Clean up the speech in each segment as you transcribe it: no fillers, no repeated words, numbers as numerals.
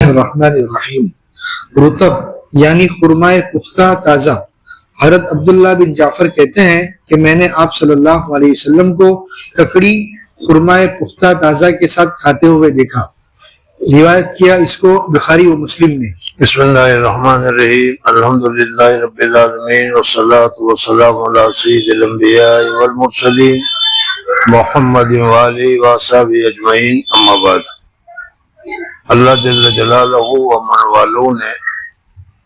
الرحمن الرحیم۔ رطب یعنی خرمائے پختہ تازہ۔ حضرت عبداللہ بن جعفر کہتے ہیں کہ میں نے آپ صلی اللہ علیہ وسلم کو ککڑی خرمائے پختہ تازہ کے ساتھ کھاتے ہوئے دیکھا۔ روایت کیا اس کو بخاری و مسلم نے۔ بسم اللہ الرحمن الرحیم، الحمدللہ رب العالمین والصلاة والسلام علی سید الانبیاء والمرسلین محمد وآلہ وصحبہ اجمعین، اما بعد۔ اللہ جل جلالہ و من والوں نے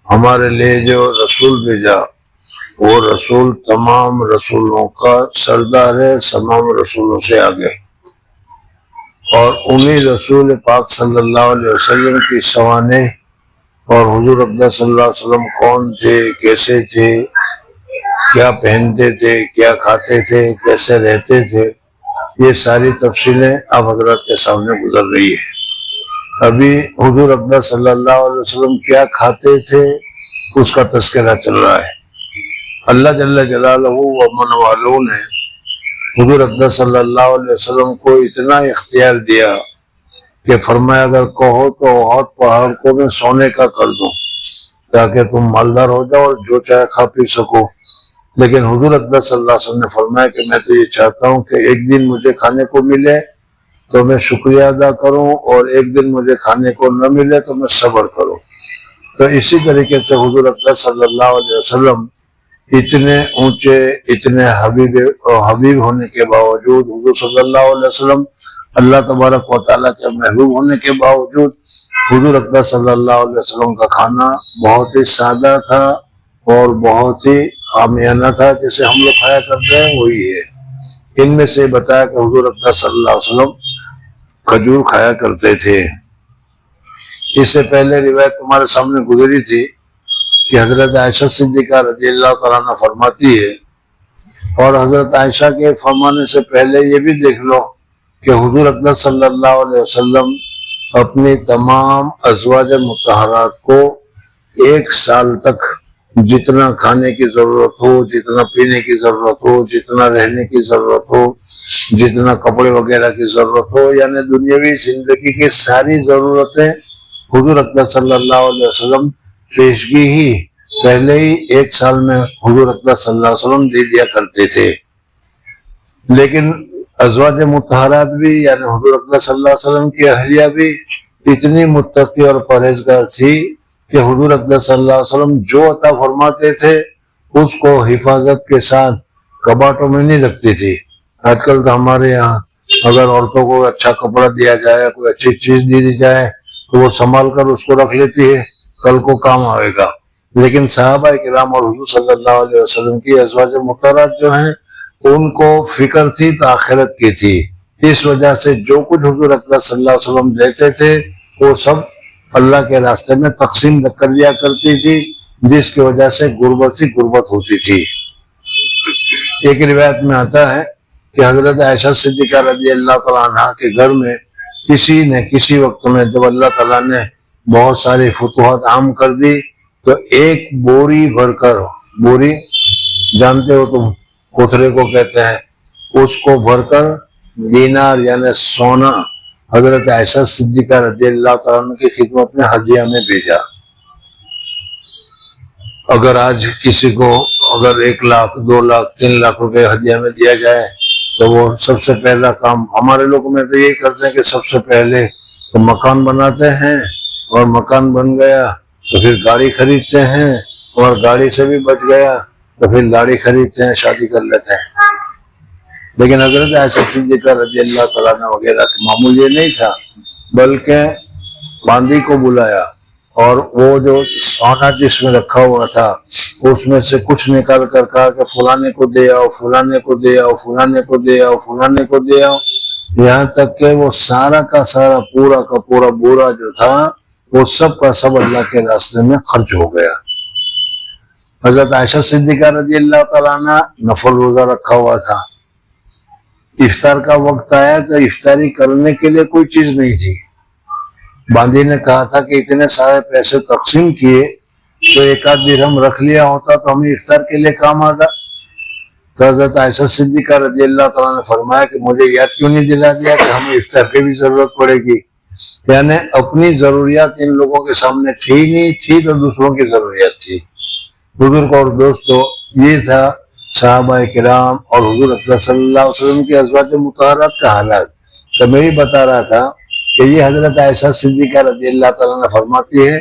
ہمارے لیے جو رسول بھیجا، وہ رسول تمام رسولوں کا سردار ہے، تمام رسولوں سے آگے، اور انہی رسول پاک صلی اللہ علیہ وسلم کی سوانح اور حضور اقدس صلی اللہ علیہ وسلم کون تھے، کیسے تھے، کیا پہنتے تھے، کیا کھاتے تھے، کیسے رہتے تھے، یہ ساری تفصیلیں آپ حضرات کے سامنے گزر رہی ہے۔ ابھی حضور اقدس صلی اللہ علیہ وسلم کیا کھاتے تھے اس کا تذکرہ چل رہا ہے۔ اللہ جل جلالہ و من والوں نے حضور اقدس صلی اللہ علیہ وسلم کو اتنا اختیار دیا کہ فرمایا اگر کہو تو احد پہاڑ کو میں سونے کا کر دوں تاکہ تم مالدار ہو جاؤ اور جو چاہے کھا پی سکو، لیکن حضور اقدس صلی اللہ علیہ وسلم نے فرمایا کہ میں تو یہ چاہتا ہوں کہ ایک دن مجھے کھانے کو ملے تو میں شکریہ ادا کروں، اور ایک دن مجھے کھانے کو نہ ملے تو میں صبر کروں۔ تو اسی طریقے سے حضور اقدس صلی اللہ علیہ وسلم اتنے اونچے، اتنے حبیب ہونے کے باوجود، حضور صلی اللہ علیہ وسلم اللہ تبارک و تعالیٰ کے محبوب ہونے کے باوجود، حضور اقدس صلی اللہ علیہ وسلم کا کھانا بہت ہی سادہ تھا اور بہت ہی عامیانہ تھا، جیسے ہم لوگ کھایا کرتے ہیں وہی ہے۔ ان میں سے بتایا کہ حضور اقدس صلی اللہ علیہ وسلم کھجور کھایا کرتے تھے۔ اس سے پہلے روایت تمہارے سامنے گزری تھی کہ حضرت عائشہ صدیقہ رضی اللہ تعالیٰ عنہ فرماتی ہے، اور حضرت عائشہ کے فرمانے سے پہلے یہ بھی دیکھ لو کہ حضور اقدس صلی اللہ علیہ وسلم اپنی تمام ازواج مطہرات کو ایک سال تک جتنا کھانے کی ضرورت ہو، جتنا پینے کی ضرورت ہو، جتنا رہنے کی ضرورت ہو، جتنا کپڑے وغیرہ کی ضرورت ہو، یعنی دنیاوی زندگی کی ساری ضرورتیں حضور اقدس صلی اللہ علیہ وسلم پیشگی ہی پہلے ہی ایک سال میں حضور اقدس صلی اللہ علیہ وسلم دے دیا کرتے تھے۔ لیکن ازواج مطہرات بھی، یعنی حضور اقدس صلی اللہ علیہ وسلم کی اہلیہ بھی اتنی متقی اور پرہیزگار تھی کہ حضور اقدس صلی اللہ علیہ وسلم جو عطا فرماتے تھے اس کو حفاظت کے ساتھ کباٹوں میں نہیں رکھتی تھی۔ آج کل تو ہمارے یہاں اگر عورتوں کو اچھا کپڑا دیا جائے، کوئی اچھی چیز دی جائے تو وہ سنبھال کر اس کو رکھ لیتی ہے، کل کو کام آئے گا، لیکن صحابہ کرام اور حضور صلی اللہ علیہ وسلم کی ازواج مطہرات جو ہیں ان کو فکر تھی تو آخرت کی تھی۔ اس وجہ سے جو کچھ حضور اقدس صلی اللہ علیہ وسلم دیتے تھے وہ سب اللہ کے راستے میں تقسیم کر دیا کرتی تھی، جس کی وجہ سے غربت ہی غربت ہوتی تھی۔ ایک روایت میں آتا ہے کہ حضرت عائشہ صدیقہ رضی اللہ تعالیٰ عنہ کے گھر میں کسی وقت میں جب اللہ تعالیٰ نے بہت ساری فتوحات عام کر دی تو ایک بوری بھر کر، بوری جانتے ہو تم کوتھرے کو کہتے ہیں، اس کو بھر کر دینار یعنی سونا حضرت عائشہ صدیقہ رضی اللہ تعالیٰ عنہ کی خدمت میں ہدیہ میں بھیجا۔ اگر آج کسی کو اگر 1 لاکھ 2 لاکھ 3 لاکھ روپے ہدیہ میں دیا جائے تو وہ سب سے پہلا کام ہمارے لوگ میں تو یہی کرتے ہیں کہ سب سے پہلے تو مکان بناتے ہیں، اور مکان بن گیا تو پھر گاڑی خریدتے ہیں، اور گاڑی سے بھی بچ گیا تو پھر لاڑی خریدتے ہیں، شادی کر لیتے ہیں۔ لیکن حضرت عائشہ صدیقہ رضی اللہ تعالیٰ عنہ وغیرہ کا معمول یہ نہیں تھا، بلکہ باندی کو بلایا اور وہ جو سونا جس میں رکھا ہوا تھا اس میں سے کچھ نکال کر کہا کہ فلانے کو دے آؤ، فلانے کو دے آؤ، فلانے کو دے آؤ، فلانے کو دے آؤ، یہاں تک کہ وہ سارا کا سارا پورا کا پورا بورا جو تھا وہ سب کا سب اللہ کے راستے میں خرچ ہو گیا۔ حضرت عائشہ صدیقہ رضی اللہ تعالیٰ عنہ نفل روزہ رکھا ہوا تھا، افطار کا وقت آیا تو افطاری کرنے کے لیے کوئی چیز نہیں تھی۔ باندی نے کہا تھا کہ اتنے سارے پیسے تقسیم کیے تو 1 آدھ درہم رکھ لیا ہوتا تو ہمیں افطار کے لیے کام آتا۔ تو حضرت عائشہ صدیقہ رضی اللہ تعالیٰ نے فرمایا کہ مجھے یاد کیوں نہیں دلا دیا کہ ہمیں افطار کی بھی ضرورت پڑے گی۔ یعنی اپنی ضروریات ان لوگوں کے سامنے تھی نہیں تھی تو دوسروں کی ضروریات تھی. بزرگ اور دوستو، یہ تھا صحابہ کرام اور حضور اکرم صلی اللہ علیہ وسلم کی ازواج مطہرات کا حالات. تو میں بھی بتا رہا تھا کہ یہ حضرت عائشہ صدیقہ رضی اللہ تعالیٰ نے فرماتی ہے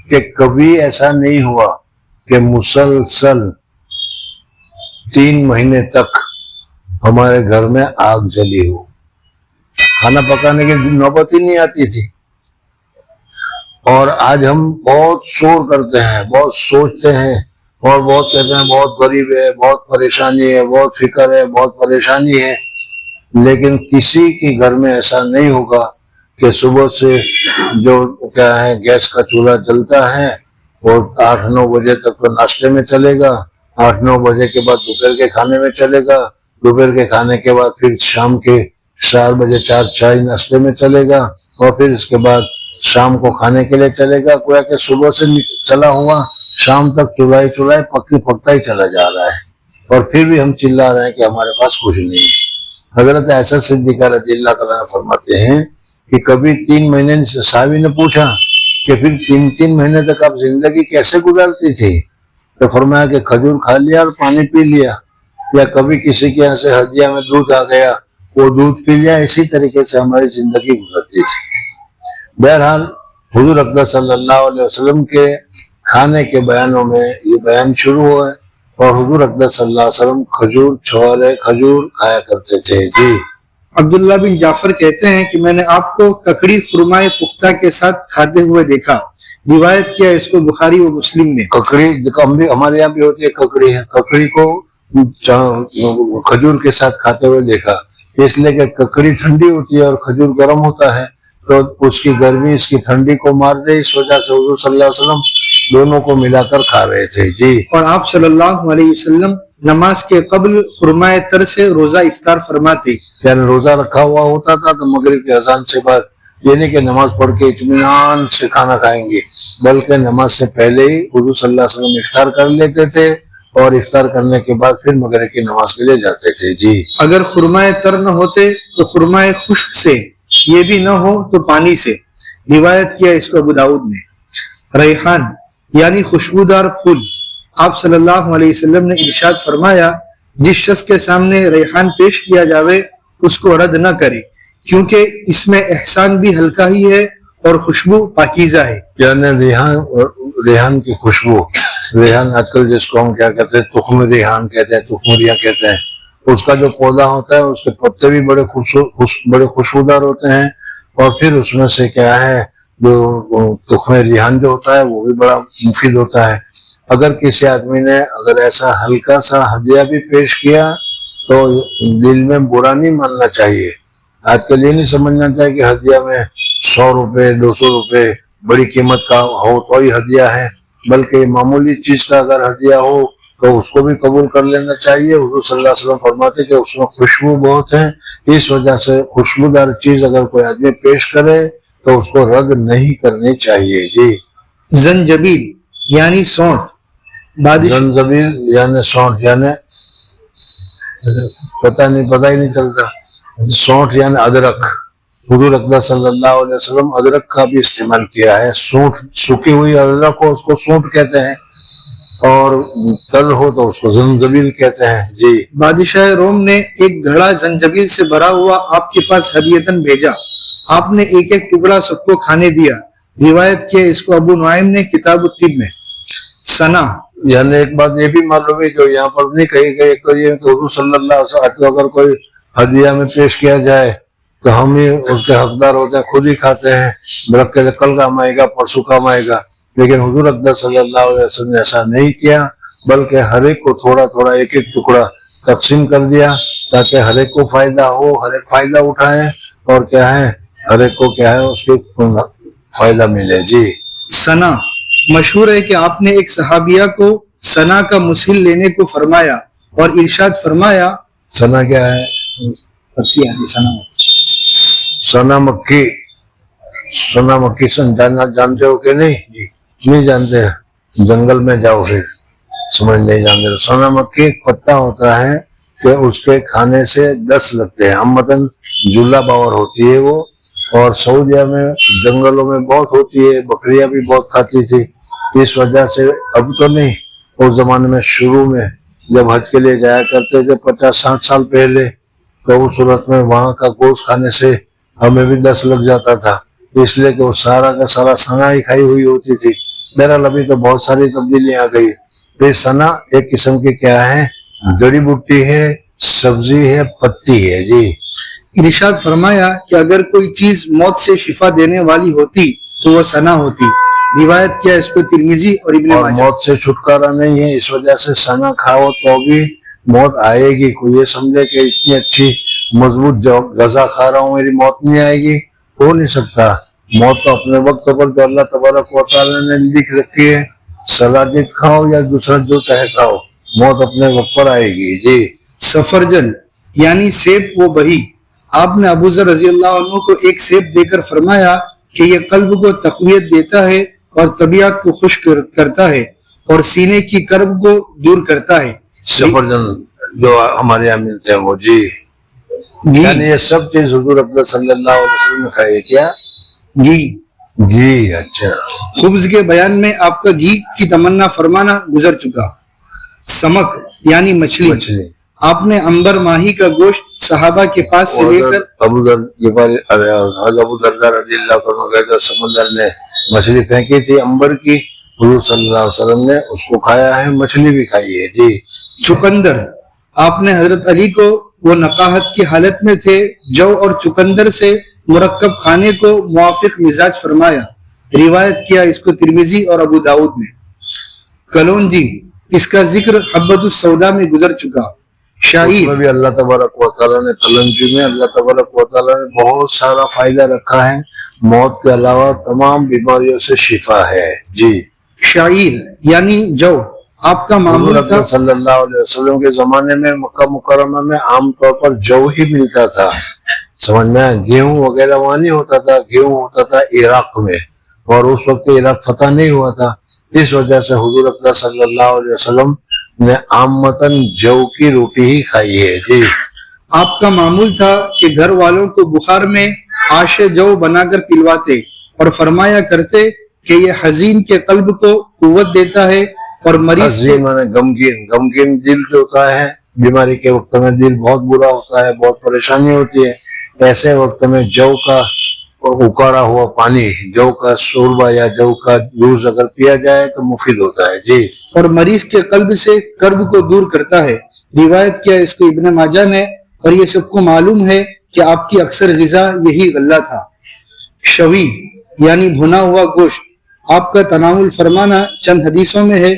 کہ کبھی ایسا نہیں ہوا کہ مسلسل 3 مہینے تک ہمارے گھر میں آگ جلی ہو، کھانا پکانے کی نوبت ہی نہیں آتی تھی. اور آج ہم بہت شور کرتے ہیں، بہت سوچتے ہیں اور بہت کہتے ہیں بہت غریب ہے، بہت پریشانی ہے، بہت فکر ہے، بہت پریشانی ہے. لیکن کسی کے گھر میں ایسا نہیں ہوگا کہ صبح سے جو کیا ہے گیس کا چولہا جلتا ہے اور 8-9 بجے تک تو ناشتے میں چلے گا، 8-9 بجے کے بعد دوپہر کے کھانے میں چلے گا، دوپہر کے کھانے کے بعد پھر شام کے 4 بجے چائے ناشتے میں چلے گا اور پھر اس کے بعد شام کو کھانے کے لیے چلے گا. گویا کہ صبح سے چلا ہوا شام تک چولہا پکتا ہی چلا جا رہا ہے اور پھر بھی ہم چلا رہے ہیں کہ ہمارے پاس کچھ نہیں ہے. حضرت عائشہ صدیقہ رضی اللہ تعالیٰ فرماتے ہیں کہ کبھی 3 مہینے صحابی نے پوچھا کہ پھر 3 مہینے تک آپ زندگی کیسے گزارتی تھی؟ تو فرمایا کہ کھجور کھا لیا اور پانی پی لیا، یا کبھی کسی کے یہاں سے ہدیہ میں دودھ آ گیا وہ دودھ پی لیا. اسی طریقے سے ہماری زندگی گزرتی تھی. بہرحال حضور اکرم صلی اللہ علیہ وسلم کے کھانے کے بیانوں میں یہ بیان شروع ہوا ہے اور حضور اکرم صلی اللہ علیہ وسلم کھجور کھایا کرتے تھے. جی. عبداللہ بن جعفر کہتے ہیں کہ میں نے آپ کو ککڑی خرمائے پختہ کے ساتھ کھاتے ہوئے دیکھا. روایت کیا اس کو بخاری و مسلم میں. ککڑی ہمارے یہاں بھی ہوتی ہے، ککڑی ہے، ککڑی کو کھجور کے ساتھ کھاتے ہوئے دیکھا، اس لیے کہ ککڑی ٹھنڈی ہوتی ہے اور کھجور گرم ہوتا ہے تو اس کی گرمی اس کی ٹھنڈی کو مار دے، اس وجہ سے حضور صلی اللہ علیہ وسلم دونوں کو ملا کر کھا رہے تھے. جی. اور آپ صلی اللہ علیہ وسلم نماز کے قبل خرمائے تر سے روزہ افطار فرماتے، یعنی روزہ رکھا ہوا ہوتا تھا تو مغرب کی اذان سے بعد یہ نہیں کہ نماز پڑھ کے اطمینان سے کھانا کھائیں گے، بلکہ نماز سے پہلے ہی حضور صلی اللہ علیہ وسلم افطار کر لیتے تھے اور افطار کرنے کے بعد پھر مغرب کی نماز کے لیے جاتے تھے. جی. اگر خرمائے تر نہ ہوتے تو خرمائے خشک سے، یہ بھی نہ ہو تو پانی سے. روایت کیا اس کو ابو داؤد نے. ریحان یعنی خوشبودار پھول. آپ صلی اللہ علیہ وسلم نے ارشاد فرمایا جس شخص کے سامنے ریحان پیش کیا جاوے اس کو رد نہ کرے، کیونکہ اس میں احسان بھی ہلکا ہی ہے اور خوشبو پاکیزہ ہے. یعنی ریحان کی خوشبو، ریحان آج کل جس کو ہم کیا کہتے ہیں تخم ریحان کہتے ہیں، تخمریاں کہتے ہیں، اس کا جو پودا ہوتا ہے اس کے پتے بھی بڑے خوشبودار ہوتے ہیں اور پھر اس میں سے کیا ہے جو تخم ریحان جو ہوتا ہے وہ بھی بڑا مفید ہوتا ہے. اگر کسی آدمی نے اگر ایسا ہلکا سا ہدیہ بھی پیش کیا تو دل میں برا نہیں ماننا چاہیے. آج کل یہ نہیں سمجھنا چاہیے کہ ہدیہ میں 100 روپے 200 روپے بڑی قیمت کا ہو تو ہی ہدیہ ہے، بلکہ معمولی چیز کا اگر ہدیہ ہو تو اس کو بھی قبول کر لینا چاہیے. حضور صلی اللہ علیہ وسلم فرماتے کہ اس میں خوشبو بہت ہے، اس وجہ سے خوشبودار چیز اگر کوئی آدمی پیش کرے تو اس کو رد نہیں کرنی چاہیے. جی. زنجبیل یعنی سونٹ. زنجبیل یعنی سونٹ، یعنی پتہ ہی نہیں چلتا. سونٹ یعنی ادرک. حضور اکرم صلی اللہ علیہ وسلم ادرک کا بھی استعمال کیا ہے. سونٹ سوکھی ہوئی ادرک ہو اس کو سونٹ کہتے ہیں اور تل ہو تو اس کو زنجبیل کہتے ہیں. جی. بادشاہ روم نے ایک گھڑا زنجبیل سے بھرا ہوا آپ کے پاس ہدیتاً بھیجا. آپ نے ایک ایک ٹکڑا سب کو کھانے دیا. روایت کیا اس کو ابو نعیم نے کتاب الطب میں. سنا یعنی ایک بات یہ بھی معلوم ہے جو یہاں پر نہیں کہی گئی، تو یہ کہ حضور صلی اللہ علیہ وسلم اگر کوئی ہدیہ میں پیش کیا جائے تو ہم ہی اس کے حقدار ہوتے ہیں، خود ہی کھاتے ہیں، رکھ کے کل کام آئے گا پرسوں کام آئے گا. لیکن حضور اکرم صلی اللہ علیہ وسلم نے ایسا نہیں کیا، بلکہ ہر ایک کو تھوڑا تھوڑا ایک ایک ٹکڑا تقسیم کر دیا تاکہ ہر ایک کو فائدہ ہو، ہر ایک فائدہ اٹھائے اور کیا ہے ہر ایک کو کیا ہے اس کے فائدہ ملے. جی. سنا مشہور ہے کہ آپ نے ایک صحابیہ کو سنا کا مسل لینے کو فرمایا اور ارشاد فرمایا. سنا کیا ہے؟ سنا مکی. سنا مکی جانتے ہو کہ نہیں؟ نہیں جانتے، جنگل میں جاؤ پھر سمجھ نہیں جانتے. سنا مکی ایک پتا ہوتا ہے کہ اس کے کھانے سے 10 لگتے ہیں. ہم مطلب جھولا باور ہوتی ہے وہ اور سعودیہ میں جنگلوں میں بہت ہوتی ہے، بکریاں بھی بہت کھاتی تھی، اس وجہ سے اب تو نہیں، اس زمانے میں شروع میں جب حج کے لیے جایا کرتے تھے 50-60 سال پہلے، تو اس صورت میں وہاں کا گوشت کھانے سے ہمیں بھی دست لگ جاتا تھا، اس لیے کہ وہ سارا کا سارا سنا ہی کھائی ہوئی ہوتی تھی۔ بہرحال ابھی تو بہت ساری تبدیلیاں آ گئی۔ یہ سنا ایک قسم کی کیا ہے، جڑی بوٹی ہے، سبزی ہے، پتی ہے جی۔ ارشاد فرمایا کہ اگر کوئی چیز موت سے شفا دینے والی ہوتی تو وہ سنا ہوتی۔ روایت کیا اس کو ترمذی اور ابن اور ماجہ۔ موت سے چھٹکارا نہیں ہے، اس وجہ سے سنا کھاؤ تو بھی موت آئے گی۔ کوئی یہ سمجھے کہ اتنی اچھی مضبوط غذا کھا رہا ہوں میری موت نہیں آئے گی، ہو نہیں سکتا۔ موت تو اپنے وقت پر جو اللہ تبارک و تعالیٰ نے لکھ رکھی ہے، سلاجت کھاؤ یا دوسرا جو چاہے کھاؤ، موت اپنے وقت پر آئے گی جی۔ سفرجن یعنی سیب و بہی، آپ نے ابو ذر رضی اللہ عنہ کو ایک سیب دے کر فرمایا کہ یہ قلب کو تقویت دیتا ہے اور طبیعت کو خوش کرتا ہے اور سینے کی کرب کو دور کرتا ہے۔ سفرجن جو ہمارے یہاں ملتے ہیں وہ جی، یعنی یہ سب چیز حضور اکرم صلی اللہ علیہ وسلم نے کھائی ہے۔ کیا گھی؟ گھی، اچھا۔ خبز کے بیان میں آپ کا گھی کی تمنا فرمانا گزر چکا۔ سمک یعنی مچھلی، آپ نے عنبر ماہی کا گوشت صحابہ کے پاس سے لے کر ابو درداء رضی اللہ عنہ کے سمندر نے مچھلی پھینکی تھی عنبر کی، حضور صلی اللہ علیہ وسلم نے اس کو کھایا ہے، مچھلی بھی کھائی ہے جی۔ چقندر، آپ نے حضرت علی کو وہ نقاہت کی حالت میں تھے، جو اور چقندر سے مرکب کھانے کو موافق مزاج فرمایا۔ روایت کیا اس کو ترمذی اور ابو داؤد نے۔ کلونجی، اس کا ذکر حبۃ السودا میں گزر چکا۔ اس شاعیر، میں بھی اللہ تبارک و تعالیٰ نے کلنجی میں اللہ تبارک و تعالیٰ نے بہت سارا فائدہ رکھا ہے، موت کے علاوہ تمام بیماریوں سے شفا ہے جی۔ شاعیر یعنی جو، آپ کا معمول حضور تھا اکرم صلی اللہ علیہ وسلم کے زمانے میں مکہ مکرمہ میں عام طور پر جو ہی ملتا تھا، سمجھ میں، گیہوں وغیرہ وہاں نہیں ہوتا تھا، گیہوں ہوتا تھا عراق میں، اور اس وقت عراق فتح نہیں ہوا تھا، اس وجہ سے حضور اکرم صلی اللہ علیہ وسلم نے عامتاً جو کی روٹی ہی کھائی ہے جی۔ آپ کا معمول تھا کہ گھر والوں کو بخار میں آش جو بنا کر پلواتے اور فرمایا کرتے کہ یہ حزین کے قلب کو قوت دیتا ہے اور مریض حزین مانے غمگین دل جو ہوتا ہے، بیماری کے وقت میں دل بہت برا ہوتا ہے، بہت پریشانی ہوتی ہے، ایسے وقت میں جو کا اکارا ہوا پانی، جو کا شوربہ یا جو کا جوس اگر پیا جائے تو مفید ہوتا ہے جی۔ اور مریض کے قلب سے کرب کو دور کرتا ہے۔ روایت کیا اس کو ابن ماجہ نے، اور یہ سب کو معلوم ہے کہ آپ کی اکثر غذا یہی غلہ تھا۔ شوی یعنی بھنا ہوا گوشت، آپ کا تناول فرمانا چند حدیثوں میں ہے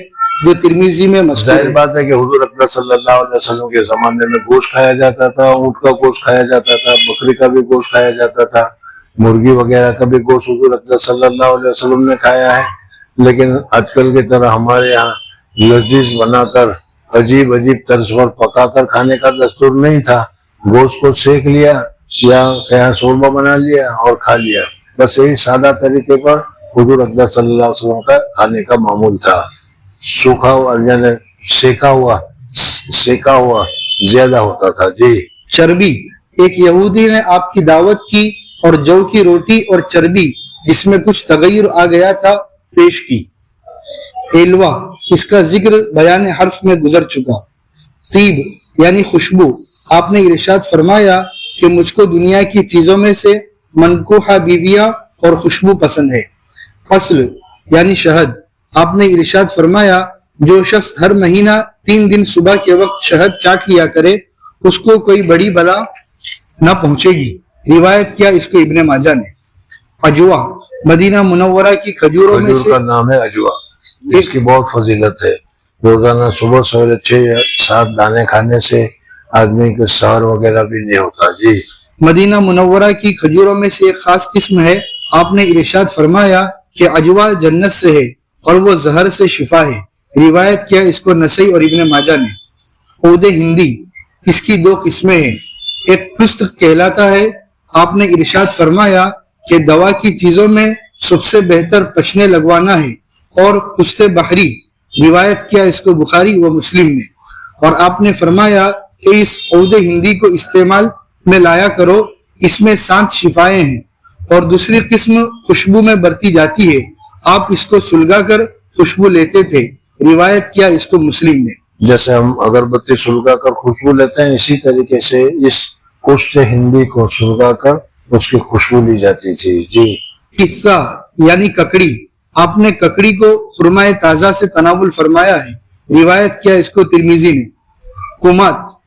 جو ترمذی میں مذکور ظاہر ہے۔ بات ہے کہ حضور اکرم صلی اللہ علیہ وسلم کے زمانے میں گوشت کھایا جاتا تھا، اونٹ کا گوشت کھایا جاتا تھا، بکری کا بھی گوشت کھایا جاتا تھا، مرغی وغیرہ کا بھی گوشت حضور اکرم صلی اللہ علیہ وسلم نے کھایا ہے، لیکن آج کل کی طرح ہمارے یہاں لذیذ بنا کر عجیب طرز پر پکا کر کھانے کا دستور نہیں تھا۔ گوشت کو سیک لیا یا شوربہ بنا لیا اور کھا لیا، بس یہی سادہ طریقے پر حضور اکرم صلی اللہ علیہ وسلم کا کھانے کا معمول تھا۔ سوکھا ہوا یعنی سیکا ہوا زیادہ ہوتا تھا جی۔ چربی، ایک یہودی نے آپ کی دعوت کی اور جو کی روٹی اور چربی جس میں کچھ تغیر آ گیا تھا پیش کی۔ ایلوا، اس کا ذکر بیان حرف میں گزر چکا۔ طیب یعنی خوشبو، آپ نے ارشاد فرمایا کہ مجھ کو دنیا کی چیزوں میں سے منکوحہ بیویاں اور خوشبو پسند ہے۔ فصل یعنی شہد، آپ نے ارشاد فرمایا جو شخص ہر مہینہ 3 دن صبح کے وقت شہد چاٹ لیا کرے اس کو کوئی بڑی بلا نہ پہنچے گی۔ روایت کیا اس کو ابن ماجہ نے۔ اجوا، مدینہ منورہ کی کھجوروں میں سے، کا نام ہے اجوا، اس کی بہت فضیلت ہے۔ روزانہ صبح سویرے 6-7 دانے کھانے سے آدمی کے سحر وغیرہ بھی نہیں ہوتا جی۔ مدینہ منورہ کی کھجوروں میں سے ایک خاص قسم ہے، آپ نے ارشاد فرمایا کہ اجوا جنت سے ہے اور وہ زہر سے شفا ہے۔ روایت کیا اس کو نسائی اور ابن ماجہ نے۔ عود ہندی، اس کی 2 قسمیں ہیں، ایک پست کہلاتا ہے، آپ نے ارشاد فرمایا کہ دوا کی چیزوں میں سب سے بہتر پچنے لگوانا ہے، اور پست بحری، روایت کیا اس کو بخاری و مسلم نے، اور آپ نے فرمایا کہ اس عود ہندی کو استعمال میں لایا کرو، اس میں 7 شفائیں ہیں، اور دوسری قسم خوشبو میں برتی جاتی ہے، آپ اس کو سلگا کر خوشبو لیتے تھے، روایت کیا اس کو مسلم نے۔ جیسے ہم اگربتی سلگا کر خوشبو لیتے ہیں، اسی طریقے سے اس پشت ہندی کو سلگا کر اس کی خوشبو لی جاتی تھی۔ جی۔ قصہ یعنی ککڑی، آپ نے ککڑی کو خرمائے تازہ سے تناول فرمایا ہے، روایت کیا اس کو ترمذی نے۔ کمات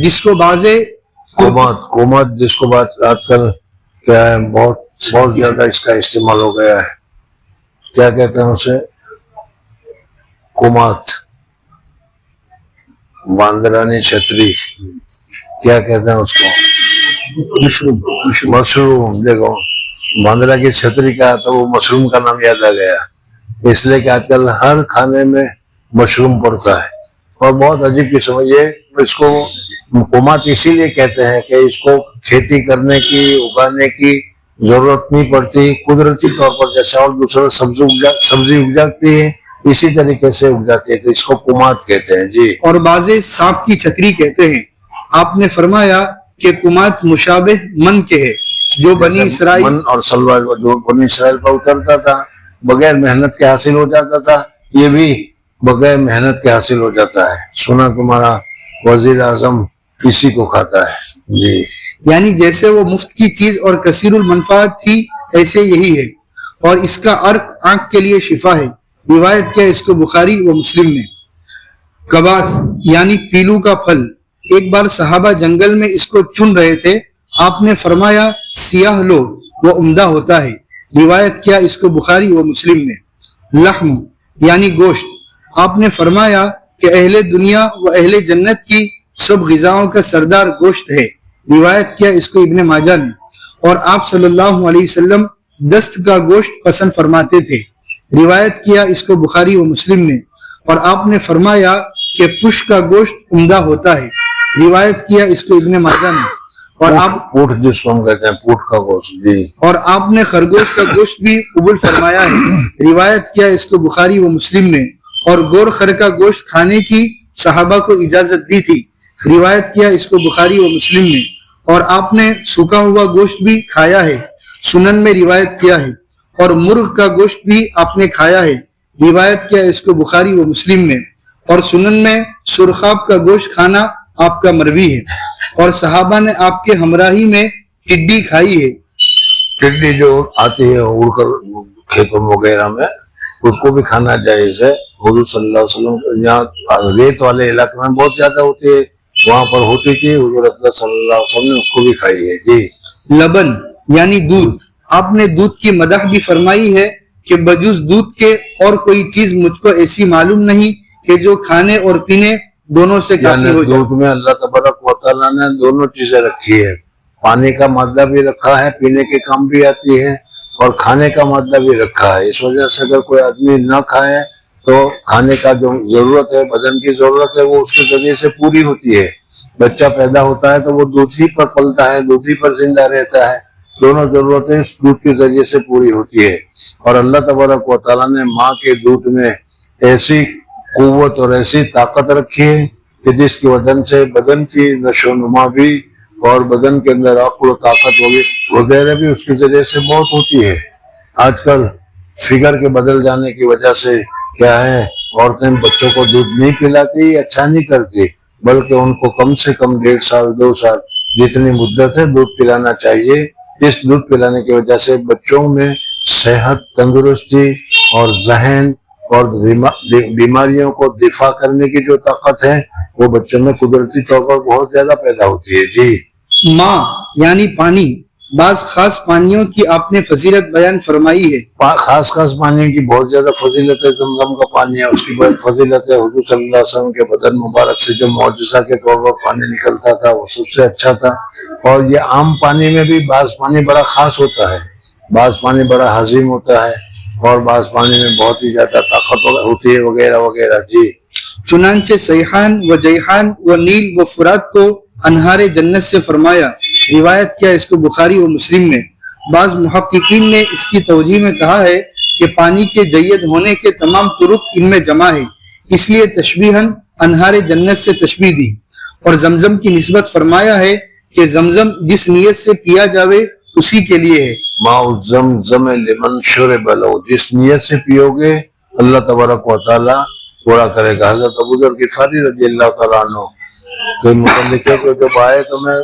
جس کو بازے کومت جس کو بات آج کل کیا ہے بہت زیادہ اس کا استعمال ہو گیا ہے، کیا کہتے ہیں اسے؟ کومات، باندرانی چھتری، کیا کہتے ہیں اس کو؟ مشروم۔ دیکھو باندرا کی چھتری کا تو وہ مشروم کا نام یاد آ گیا، اس لیے کہ آج کل ہر کھانے میں مشروم پڑتا ہے اور بہت عجیب قسم ہے یہ۔ اس کو کومات اسی لیے کہتے ہیں کہ اس کو کھیتی کرنے کی، اگانے کی ضرورت نہیں پڑتی، قدرتی طور پر جیسے اور دوسرا سبزی اگ جاتی ہے اسی طریقے سے اگ جاتی ہے، تو اس کو کومات کہتے ہیں۔ جی۔ اور بازے سانپ کی چھتری کہتے ہیں، آپ نے فرمایا کہ کمات مشابہ من کے ہے جو بنی اسرائیل من اور سلوا جو بنی اسرائیل پر اترتا تھا، بغیر محنت کے حاصل ہو جاتا تھا، یہ بھی بغیر محنت کے حاصل ہو جاتا ہے۔ سنا تمہارا وزیر اعظم اسی کو کھاتا ہے۔ جی۔ یعنی جیسے وہ مفت کی چیز اور کثیر المنفعت تھی ایسے یہی ہے، اور اس کا عرق آنکھ کے لیے شفا ہے، روایت کیا اس کو بخاری و مسلم نے۔ کباس یعنی پیلو کا پھل، ایک بار صحابہ جنگل میں اس کو چن رہے تھے، آپ نے فرمایا سیاہ لو وہ عمدہ ہوتا ہے، روایت کیا اس کو بخاری و مسلم نے۔ لحم یعنی گوشت، آپ نے فرمایا کہ اہل دنیا و اہل جنت کی سب غذاؤں کا سردار گوشت ہے، روایت کیا اس کو ابن ماجہ نے۔ اور آپ صلی اللہ علیہ وسلم دست کا گوشت پسند فرماتے تھے، روایت کیا اس کو بخاری و مسلم نے۔ اور آپ نے فرمایا کہ پش کا گوشت عمدہ ہوتا ہے، روایت کیا اس کو ابن ماجہ نے۔ اور آپ پوٹ جس کو ہم کہتے ہیں پوٹ کا گوشت۔ جی۔ اور آپ نے خرگوش کا گوشت بھی قبول فرمایا ہے، روایت کیا اس کو بخاری و مسلم نے۔ اور گور خر کا گوشت کھانے کی صحابہ کو اجازت دی تھی، روایت کیا اس کو بخاری و مسلم نے۔ اور آپ نے سوکھا ہوا گوشت بھی کھایا ہے، سنن میں روایت کیا ہے۔ اور مرغ کا گوشت بھی آپ نے کھایا ہے، روایت کیا اس کو بخاری و مسلم نے۔ اور سنن میں سرخاب کا گوشت کھانا آپ کا مروی ہے، اور صحابہ نے آپ کے ہمراہی میں ٹڈی کھائی ہے۔ ٹڈی جو آتی ہے اڑ کر کھیتوں وغیرہ میں، اس کو بھی کھانا جائز ہے۔ حضور صلی اللہ علیہ وسلم یہاں ریت والے علاقے میں بہت زیادہ ہوتی ہے، وہاں پر ہوتی تھی، حضور اکرم صلی اللہ علیہ وسلم نے اس کو بھی کھائی ہے۔ جی۔ لبن یعنی دودھ، آپ نے دودھ کی مدح بھی فرمائی ہے کہ بجز دودھ کے اور کوئی چیز مجھ کو ایسی معلوم نہیں کہ جو کھانے اور پینے دونوں سے کافی ہو جائے۔ دودھ میں اللہ تبارک و تعالیٰ نے دونوں چیزیں رکھی ہے، پانی کا مادہ بھی رکھا ہے، پینے کے کام بھی آتی ہے، اور کھانے کا مادہ بھی رکھا ہے۔ اس وجہ سے اگر کوئی آدمی نہ کھائے تو کھانے کا جو ضرورت ہے، بدن کی ضرورت ہے، وہ اس کے ذریعے سے پوری ہوتی ہے۔ بچہ پیدا ہوتا ہے تو وہ دودھ ہی پر پلتا ہے، دودھ ہی پر زندہ رہتا ہے، دونوں ضرورتیں اس دودھ کے ذریعے سے پوری ہوتی ہے۔ اور اللہ تبارک و تعالیٰ نے ماں کے دودھ میں ایسی قوت اور ایسی طاقت رکھی ہے کہ جس کی وجہ سے بدن کی نشو و نما بھی اور بدن کے اندر عقل و طاقت وغیرہ بھی اس کے ذریعے سے بہت ہوتی ہے۔ آج کل فگر کے بدل جانے کی وجہ سے کیا ہے، عورتیں بچوں کو دودھ نہیں پلاتی، اچھا نہیں کرتی، بلکہ ان کو کم سے کم 1.5 سال 2 سال جتنی مدت ہے دودھ پلانا چاہیے۔ اس دودھ پلانے کی وجہ سے بچوں میں صحت، تندرستی اور ذہن اور بیماریوں کو دفاع کرنے کی جو طاقت ہے وہ بچوں میں قدرتی طور پر بہت زیادہ پیدا ہوتی ہے۔ جی۔ ماں یعنی پانی، بعض خاص پانیوں کی آپ نے فضیلت بیان فرمائی ہے۔ خاص پانی کی بہت زیادہ فضیلت ہے، زمزم کا پانی ہے اس کی بہت فضیلت ہے۔ حضور صلی اللہ علیہ وسلم کے بدن مبارک سے جو معجزہ کے طور پر پانی نکلتا تھا وہ سب سے اچھا تھا۔ اور یہ عام پانی میں بھی بعض پانی بڑا خاص ہوتا ہے، بعض پانی بڑا حزین ہوتا ہے، اور بعض پانی میں بہت ہی زیادہ طاقت ہوتی ہے وغیرہ وغیرہ۔ جی۔ چنانچہ سیحان و جیحان و نیل و فرات کو انہار جنت سے فرمایا، روایت کیا اس کو بخاری و مسلم نے۔ بعض محققین نے اس کی توجیہ میں کہا ہے کہ پانی کے جید ہونے کے تمام طرق ان میں جمع ہے، اس لیے تشبیہاً انہار جنت سے تشبیہ دی۔ اور زمزم کی نسبت فرمایا ہے کہ زمزم جس نیت سے پیا جاوے اسی کے لیے ہے، ماء الزمزم لمن شرب له، جس نیت سے پیو گے اللہ تبارک و تعالی پورا کرے گا۔ حضرت ابو ذر غفاری رضی اللہ تعالیٰ عنہ کے متعلق ہے کہ جب آئے تو میں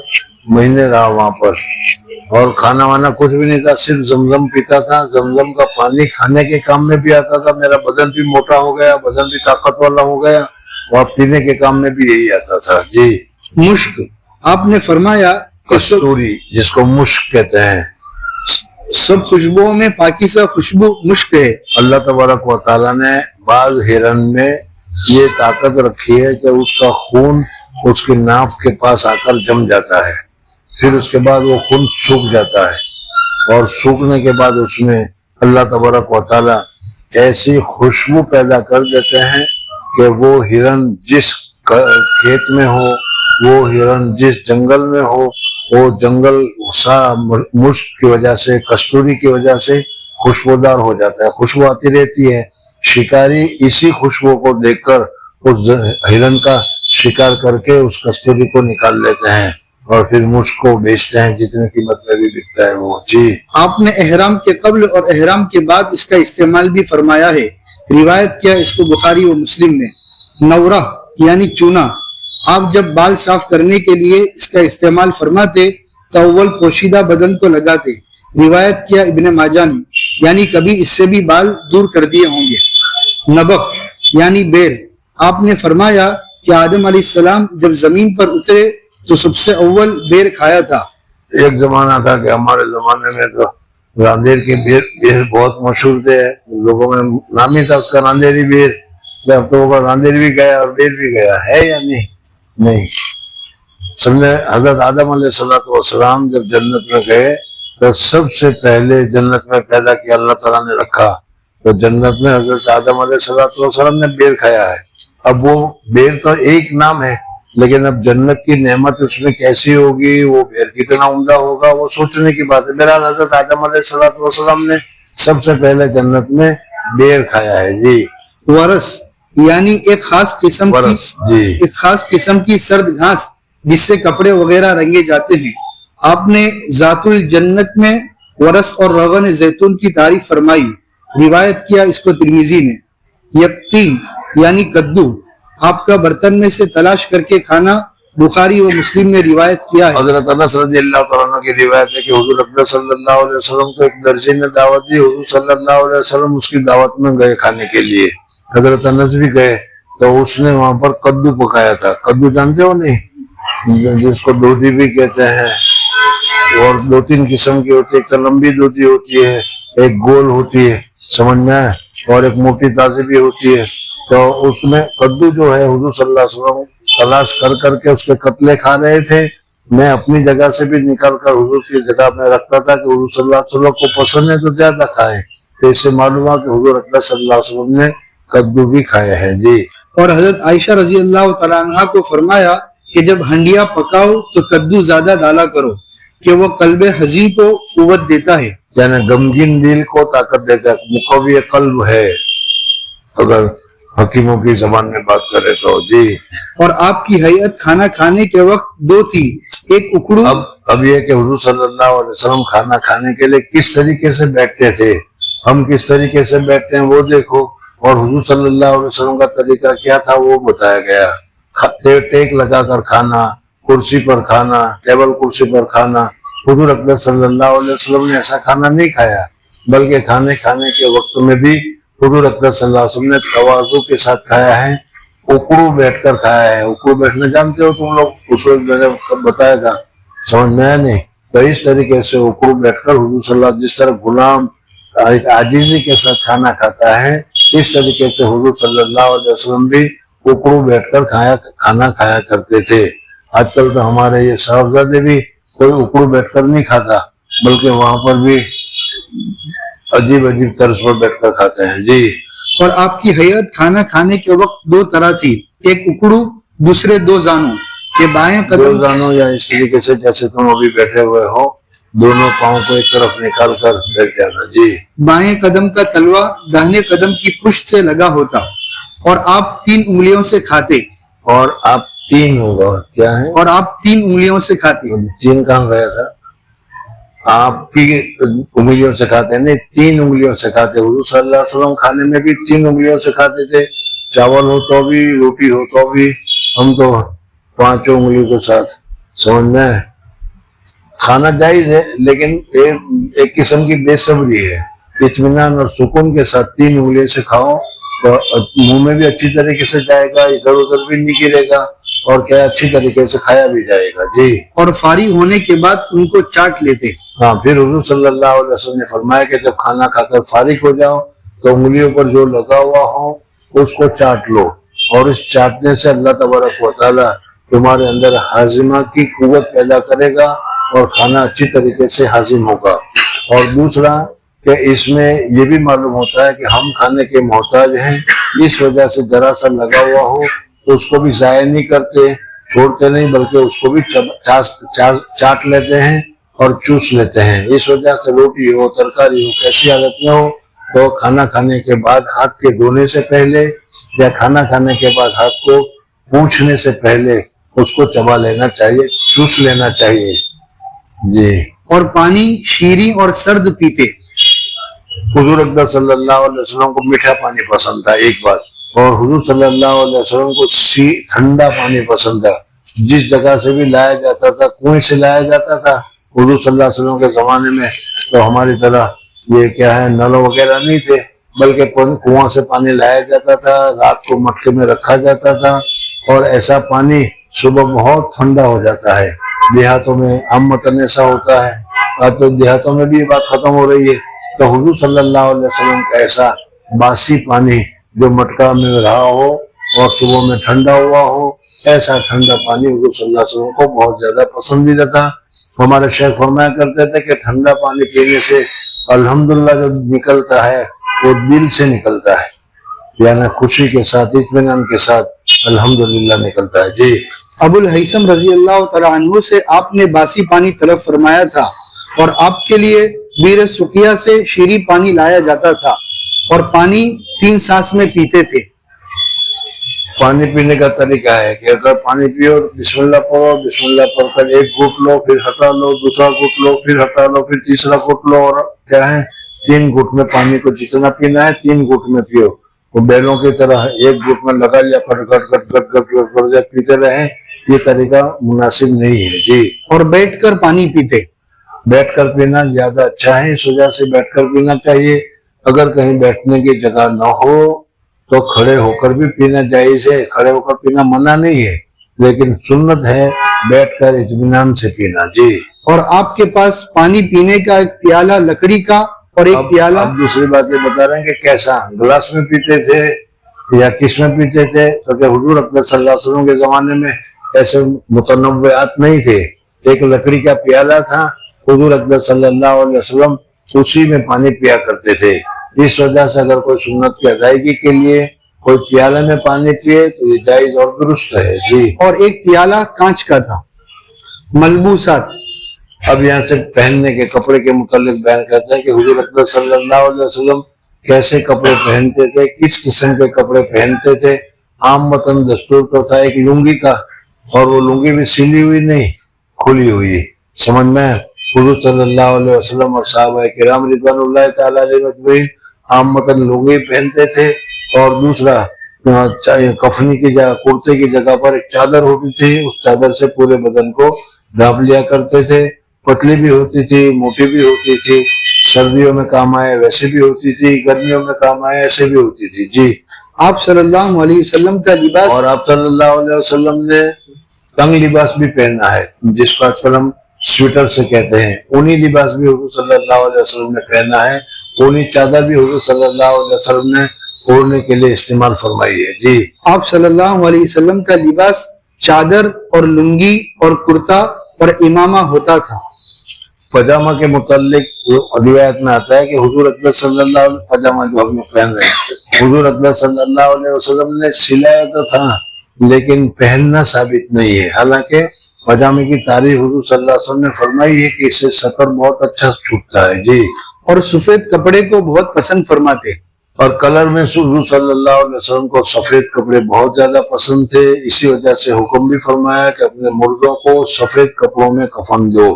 مہینے رہا وہاں پر، اور کھانا وانا کچھ بھی نہیں تھا، صرف زمزم پیتا تھا۔ زمزم کا پانی کھانے کے کام میں بھی آتا تھا، میرا بدن بھی موٹا ہو گیا، بدن بھی طاقت والا ہو گیا، اور پینے کے کام میں بھی یہی آتا تھا۔ جی مشک، آپ نے فرمایا کہ کستوری جس کو مشک کہتے ہیں، سب خوشبوؤں میں پاکیزہ خوشبو مشک ہے۔ اللہ تبارک و تعالیٰ نے بعض ہرن میں یہ طاقت رکھی ہے کہ اس کا خون اس کے ناف کے پاس آ کر جم جاتا ہے، پھر اس کے بعد وہ خون سوکھ جاتا ہے، اور سوکھنے کے بعد اس میں اللہ تبارک و تعالیٰ ایسی خوشبو پیدا کر دیتے ہیں کہ وہ ہرن جس کھیت میں ہو، وہ ہرن جس جنگل میں ہو، وہ جنگل مشک کی وجہ سے، کستوری کی وجہ سے خوشبودار ہو جاتا ہے، خوشبو آتی رہتی ہے۔ شکاری اسی خوشبو کو دیکھ کر اس ہرن کا شکار کر کے اس کستوری کو نکال لیتے ہیں اور پھر مشک کو بیچتے ہیں، جتنے قیمت میں بھی بکتا ہے وہ۔ جی آپ نے احرام کے قبل اور احرام کے بعد اس کا استعمال بھی فرمایا ہے، روایت کیا اس کو بخاری و مسلم میں۔ نورہ یعنی چونا، آپ جب بال صاف کرنے کے لیے اس کا استعمال فرماتے تو اول پوشیدہ بدن کو لگاتے، روایت کیا ابن ماجہ نے، یعنی کبھی اس سے بھی بال دور کر دیے ہوں گے۔ نبق یعنی بیر، آپ نے فرمایا کہ آدم علیہ السلام جب زمین پر اترے تو سب سے اول بیر کھایا تھا۔ ایک زمانہ تھا کہ ہمارے زمانے میں تو راندیر کے بیر بہت مشہور تھے، لوگوں میں نام ہی تھا اس کا راندیری بیر۔ اب تو وہ راندیر بھی گیا اور بیر بھی گیا ہے یا نہیں۔ سمجھے، حضرت آدم علیہ السلام جب جنت میں گئے تو سب سے پہلے جنت میں پیدا کیا اللہ تعالیٰ نے رکھا، تو جنت میں حضرت آدم علیہ السلام نے بیر کھایا ہے۔ اب وہ بیر تو ایک نام ہے، لیکن اب جنت کی نعمت اس میں کیسی ہوگی، وہ بیر کتنا عمدہ ہوگا، وہ سوچنے کی بات ہے۔ بہرحال حضرت آدم علیہ السلام نے سب سے پہلے جنت میں بیر کھایا ہے۔ جی ورس یعنی ایک خاص قسم کی سرد گھاس جس سے کپڑے وغیرہ رنگے جاتے ہیں۔ آپ نے ذات الجنت میں ورس اور روغن زیتون کی تعریف فرمائی، روایت کیا اس کو ترمذی نے۔ یقطین یعنی کدو، آپ کا برتن میں سے تلاش کر کے کھانا، بخاری و مسلم نے روایت کیا ہے۔ حضرت انس رضی اللہ تعالیٰ عنہ کی روایت ہے کہ حضور اقدس صلی اللہ علیہ وسلم کو ایک درزی نے دعوت دی، حضور صلی اللہ علیہ وسلم اس کی دعوت میں گئے کھانے کے لیے، حضرت انس بھی گئے تو اس نے وہاں پر کدو پکایا تھا۔ کدو جانتے ہو نہیں، جس کو دودھی بھی کہتے ہیں، اور دو تین قسم کی ہوتی ہے، ایک تو لمبی دودھی ہوتی ہے، ایک گول ہوتی ہے، سمجھ میں آئے، اور ایک موٹی تازی بھی ہوتی ہے۔ تو اس میں کدو جو ہے حضور صلی اللہ علیہ وسلم تلاش کر کے اس کے قتلے کھا رہے تھے، میں اپنی جگہ سے بھی نکال کر حضور کی جگہ میں رکھتا تھا کہ حضور صلی اللہ علیہ وسلم کو پسند ہے تو زیادہ کھائیں، تو اس سے معلوم ہوا کہ حضور اقدس صلی اللہ علیہ وسلم نے کدو بھی کھایا ہے۔ جی اور حضرت عائشہ رضی اللہ تعالیٰ عنہ کو فرمایا کہ جب ہنڈیا پکاؤ تو کدو زیادہ ڈالا کرو کہ وہ قلب حزین کو قوت دیتا ہے، یعنی غمگین دل کو طاقت دیتا ہے، مقوی قلب ہے اگر حکیموں کی زبان میں بات کرے تو۔ جی اور آپ کی ہیئت کھانا کھانے کے وقت دو تھی، ایک اکڑو۔ اب یہ کہ حضور صلی اللہ علیہ وسلم کھانا کھانے کے لیے کس طریقے سے بیٹھتے تھے، ہم کس طریقے سے بیٹھتے ہیں وہ دیکھو، اور حضور صلی اللہ علیہ وسلم کا طریقہ کیا تھا وہ بتایا گیا۔ ٹیک لگا کر کھانا، کرسی پر کھانا، ٹیبل کرسی پر کھانا، حضور اقدس صلی اللہ علیہ وسلم نے ایسا کھانا نہیں کھایا، بلکہ کھانے کے وقت میں بھی حضور اقدس صلی اللہ علیہ وسلم نے تواضع کے ساتھ کھایا ہے، اکڑو بیٹھ کر کھایا ہے۔ اکڑو بیٹھنا جانتے ہو تم لوگ، اس وقت میں نے بتایا تھا، سمجھ میں آیا نہیں؟ تو اس طریقے سے اکڑو بیٹھ کر حضور صلی اللہ علیہ وسلم جس طرح غلام ایک عاجزی کے ساتھ کھانا کھاتا ہے، اس طریقے سے حضور صلی اللہ علیہ وسلم بھی اکڑو بیٹھ کر کھانا کھایا کرتے تھے۔ آج کل تو ہمارے یہ صاحبزادے بھی کوئی اکڑو بیٹھ کر نہیں کھاتا، بلکہ وہاں پر بھی عجیب طرز پر بیٹھ کر کھاتے ہیں۔ جی اور آپ کی ہیئت کھانا کھانے کے وقت دو طرح تھی، ایک اکڑو، دوسرے دو زانوں، کہ بائیں دو قدم زانوں یا اس طریقے سے جیسے تم ابھی بیٹھے ہوئے ہو، دونوں پاؤں کو ایک طرف نکال کر بیٹھ جانا۔ جی بائیں قدم کا تلوا داہنے قدم کی پشت سے لگا ہوتا، اور آپ 3 انگلیوں سے کھاتے، اور آپ تین ہوگا کیا ہے، اور آپ 3 انگلیوں سے کھاتے۔ چین کہاں گیا تھا؟ آپ کی انگلیوں سے کھاتے نہیں، 3 انگلیوں سے کھاتے. حضور صلی اللہ علیہ وسلم کھانے میں بھی 3 انگلیوں سے کھاتے تھے، چاول ہو تو بھی، روٹی ہو تو بھی. ہم تو 5 انگلیوں کے ساتھ. سمجھ میں کھانا جائز ہے، لیکن ایک قسم کی بے صبری ہے. اطمینان اور سکون کے ساتھ 3 انگلیوں سے کھاؤ تو منہ میں بھی اچھی طریقے سے جائے گا، ادھر ادھر بھی نہیں گرے گا، اور کیا اچھی طریقے سے کھایا بھی جائے گا. جی. اور فارغ ہونے کے بعد ان کو چاٹ لیتے. ہاں، پھر حضور صلی اللہ علیہ وسلم نے فرمایا کہ جب کھانا کھا کر فارغ ہو جاؤ تو انگلیوں پر جو لگا ہوا ہو اس کو چاٹ لو، اور اس چاٹنے سے اللہ تبارک و تعالیٰ تمہارے اندر ہاضمہ کی قوت پیدا کرے گا اور کھانا اچھی طریقے سے ہاضم ہوگا. اور دوسرا کہ اس میں یہ بھی معلوم ہوتا ہے کہ ہم کھانے کے محتاج ہیں، اس وجہ سے ذرا سا لگا ہوا ہو تو اس کو بھی ضائع نہیں کرتے، چھوڑتے نہیں، بلکہ اس کو بھی چاٹ لیتے ہیں اور چوس لیتے ہیں. اس وجہ سے روٹی ہو، ترکاری ہو، کیسی حالت میں ہو تو کھانا کھانے کے بعد ہاتھ کے دھونے سے پہلے یا کھانا کھانے کے بعد ہاتھ کو پوچھنے سے پہلے اس کو چبا لینا چاہیے، چوس لینا چاہیے. جی. اور پانی شیریں اور سرد پیتے. حضور اکبر صلی اللہ علیہ وسلم کو میٹھا پانی پسند تھا، ایک بات، اور حضور صلی اللہ علیہ وسلم کو ٹھنڈا پانی پسند تھا. جس جگہ سے بھی لایا جاتا تھا، کنویں سے لایا جاتا تھا حضور صلی اللہ علیہ وسلم کے زمانے میں، تو ہماری طرح یہ کیا ہے نل وغیرہ نہیں تھے، بلکہ کنواں سے پانی لایا جاتا تھا، رات کو مٹکے میں رکھا جاتا تھا، اور ایسا پانی صبح بہت ٹھنڈا ہو جاتا ہے. دیہاتوں میں عامتاً ایسا ہوتا ہے، اب تو دیہاتوں میں بھی یہ بات ختم ہو رہی ہے. تو حضور صلی اللہ علیہ وسلم کا ایسا باسی پانی جو مٹکا میں رہا ہو اور صبح میں ٹھنڈا ہوا ہو، ایسا ٹھنڈا پانی حضور صلی اللہ علیہ وسلم کو بہت زیادہ پسندیدہ تھا. ہمارے شیخ فرمایا کرتے تھے کہ ٹھنڈا پانی پینے سے الحمدللہ جو نکلتا ہے وہ دل سے نکلتا ہے، یعنی خوشی کے ساتھ، اطمینان کے ساتھ الحمدللہ نکلتا ہے. جی. ابو الہیثم رضی اللہ تعالیٰ عنہ سے آپ نے باسی پانی طلب فرمایا تھا، اور آپ کے لیے بیر سقیہ سے شیریں پانی لایا جاتا تھا، اور پانی 3 سانس میں پیتے تھے. پانی پینے کا طریقہ ہے کہ اگر پانی پیو بسم اللہ پڑھو، بسم اللہ پڑھ کر ایک گھٹ لو، پھر ہٹا لو، دوسرا گھٹ لو، پھر ہٹا لو، پھر تیسرا گھٹ لو، اور کیا ہے 3 گھٹ میں پانی کو جتنا پینا ہے 3 گھٹ میں پیو. وہ بیلوں کی طرح ایک گھٹ میں لگا لیا گٹ گٹ گٹ گٹ گٹ گٹ گٹ پیتے رہیں، یہ طریقہ مناسب نہیں ہے. جی. اور بیٹھ کر پانی پیتے. بیٹھ کر پینا زیادہ اچھا ہے، اس وجہ سے بیٹھ کر پینا چاہیے. اگر کہیں بیٹھنے کی جگہ نہ ہو تو کھڑے ہو کر بھی پینا جائز ہے، کھڑے ہو کر پینا منع نہیں ہے، لیکن سنت ہے بیٹھ کر اطمینان سے پینا. جی. اور آپ کے پاس پانی پینے کا ایک پیالہ لکڑی کا اور ایک پیالہ. اب دوسری بات یہ بتا رہے ہیں کہ کیسا گلاس میں پیتے تھے یا کس میں پیتے تھے، کیونکہ حضور اکبر صلی اللہ علیہ وسلم کے زمانے میں ایسے متنوعات نہیں تھے. ایک لکڑی کا پیالہ تھا، حضور اکبر صلی اللہ علیہ وسلم اسی میں پانی پیا کرتے تھے. اس وجہ سے اگر کوئی سنت کی ادائیگی کے لیے کوئی پیالے میں پانی پیے تو یہ جائز اور درست ہے. جی. اور ایک پیالہ کانچ کا تھا. ملبوسات. اب یہاں سے پہننے کے کپڑے کے متعلق بیان کرتے ہیں کہ حضور اکبر صلی اللہ علیہ وسلم کیسے کپڑے پہنتے تھے، کس قسم کے کپڑے پہنتے تھے. عام وطن دستور تو تھا ایک لنگی کا، اور وہ لنگی بھی سلی ہوئی نہیں، کھلی ہوئی. سمجھ میں حضور صلی اللہ علیہ وسلم اور صحابہ کرام رضوان اللہ تعالیٰ علیہ مجمعین عام وطن لنگی پہنتے تھے، اور دوسرا کفنی کی جگہ، کرتے کی جگہ پر ایک چادر ہوتی تھی، اس چادر سے پورے بدن کو ڈھانپ لیا کرتے تھے. پتلی بھی ہوتی تھی، موٹی بھی ہوتی تھی، سردیوں میں کام آئے ویسے بھی ہوتی تھی، گرمیوں میں کام آئے ایسے بھی ہوتی تھی. جی. آپ صلی اللہ علیہ وسلم کا لباس. اور آپ صلی اللہ علیہ وسلم نے تنگ لباس بھی پہنا ہے، جس کو آج کل ہم سویٹر سے کہتے ہیں. اونی لباس بھی حضور صلی اللہ علیہ وسلم نے پہنا ہے. اونی چادر بھی حضور صلی اللہ علیہ وسلم نے اوڑھنے کے لیے استعمال فرمائی ہے. جی. آپ صلی اللہ علیہ وسلم کا لباس چادر اور لنگی اور کرتا اور امامہ ہوتا تھا. پاجامہ کے متعلق روایت میں آتا ہے کہ حضور اکبر صلی اللہ علیہ وسلم پاجامہ جو ہم پہن رہے ہیں، حضور اکبر صلی اللہ علیہ وسلم نے سلایا تو تھا لیکن پہننا ثابت نہیں ہے. حالانکہ پاجامے کی تعریف حضور صلی اللہ علیہ وسلم نے فرمائی ہے کہ اس سے سطر بہت اچھا چھوٹتا ہے. جی. اور سفید کپڑے کو بہت پسند فرماتے. اور کلر میں حضور صلی اللہ علیہ وسلم کو سفید کپڑے بہت زیادہ پسند تھے، اسی وجہ سے حکم بھی فرمایا کہ اپنے مردوں کو سفید کپڑوں میں کفن دو،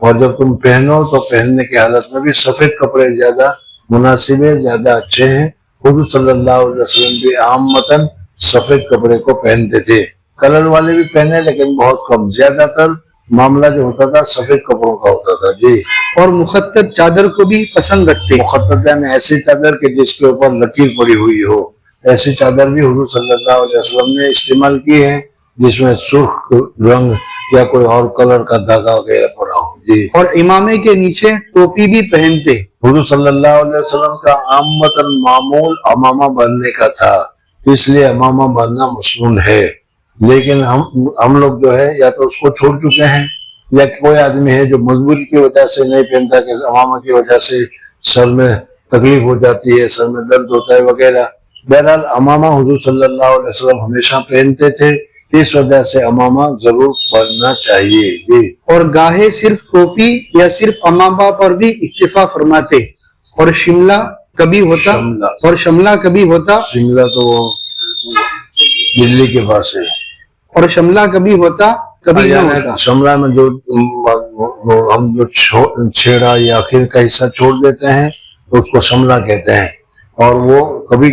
اور جب تم پہنو تو پہننے کی حالت میں بھی سفید کپڑے زیادہ مناسب ہے، زیادہ اچھے ہیں۔ حضور صلی اللہ علیہ وسلم بھی عامتاً سفید کپڑے کو پہنتے تھے، کلر والے بھی پہنے لیکن بہت کم، زیادہ تر معاملہ جو ہوتا تھا سفید کپڑوں کا ہوتا تھا جی۔ اور مخطط چادر کو بھی پسند رکھتے۔ مخطط یعنی ایسی چادر کہ جس کے اوپر لکیر پڑی ہوئی ہو، ایسی چادر بھی حضور صلی اللہ علیہ وسلم نے استعمال کی ہے جس میں سرخ رنگ یا کوئی اور کلر کا دھاگا وغیرہ پڑا ہو جی۔ اور امامے کے نیچے ٹوپی بھی پہنتے۔ حضور صلی اللہ علیہ وسلم کا عامتاً معمول امامہ باندھنے کا تھا، اس لیے امامہ باندھنا مسنون ہے، لیکن ہم لوگ جو ہے یا تو اس کو چھوڑ چکے ہیں یا کوئی آدمی ہے جو مجبوری کی وجہ سے نہیں پہنتا کہ امامہ کی وجہ سے سر میں تکلیف ہو جاتی ہے، سر میں درد ہوتا ہے وغیرہ۔ بہرحال امامہ حضور صلی اللہ علیہ وسلم ہمیشہ پہنتے تھے، اس وجہ سے امامہ ضرور پہننا چاہیے جی۔ اور گاہے صرف ٹوپی یا صرف امامہ پر بھی اکتفا فرماتے، اور شملہ کبھی ہوتا اور شملہ کبھی ہوتا، شملہ تو وہ دلی کے پاس ہے، اور شملہ کبھی ہوتا کبھی نہ ہوتا۔ شملہ میں جو ہم جو چھیڑا یا آخر کا حصہ چھوڑ دیتے ہیں تو اس کو شملہ کہتے ہیں، اور وہ کبھی